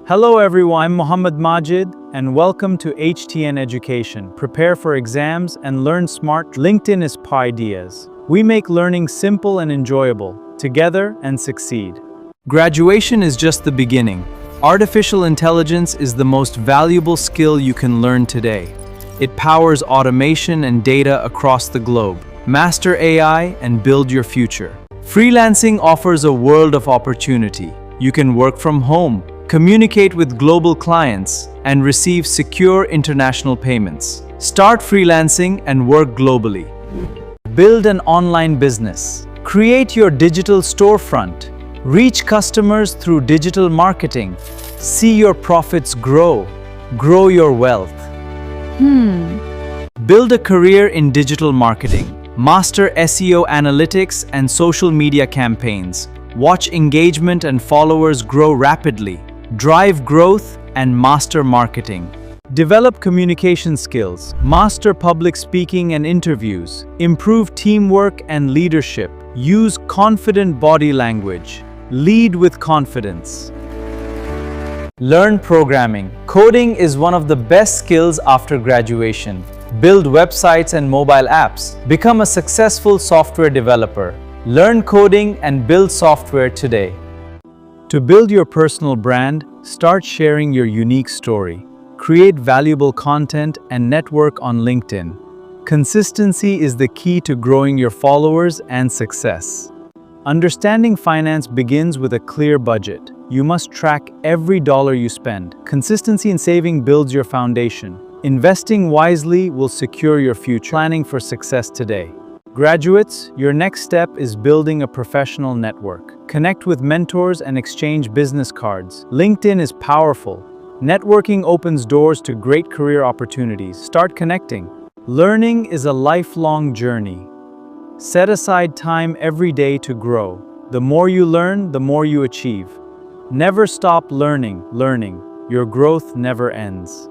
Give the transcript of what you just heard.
Hello everyone, I'm Mohammed Majid, and welcome to HTN Education. Prepare for exams and learn smart. LinkedIn is Pi Diaz. We make learning simple and enjoyable, together and succeed. Graduation is just the beginning. Artificial intelligence is the most valuable skill you can learn today. It powers automation and data across the globe. Master AI and build your future. Freelancing offers a world of opportunity. You can work from home, communicate with global clients, and receive secure international payments. Start freelancing and work globally. Build an online business. Create your digital storefront. Reach customers through digital marketing. See your profits grow. Grow your wealth. Build a career in digital marketing. Master SEO analytics and social media campaigns. Watch engagement and followers grow rapidly. Drive growth and master marketing. Develop communication skills. Master public speaking and interviews. Improve teamwork and leadership. Use confident body language. Lead with confidence. Learn programming. Coding is one of the best skills after graduation. Build websites and mobile apps. Become a successful software developer. Learn coding and build software today. To build your personal brand, start sharing your unique story. Create valuable content and network on LinkedIn. Consistency is the key to growing your followers and success. Understanding finance begins with a clear budget. You must track every dollar you spend. Consistency in saving builds your foundation. Investing wisely will secure your future. Planning for success today. Graduates, your next step is building a professional network. Connect with mentors and exchange business cards. LinkedIn is powerful. Networking opens doors to great career opportunities. Start connecting. Learning is a lifelong journey. Set aside time every day to grow. The more you learn, the more you achieve. Never stop learning. Your growth never ends.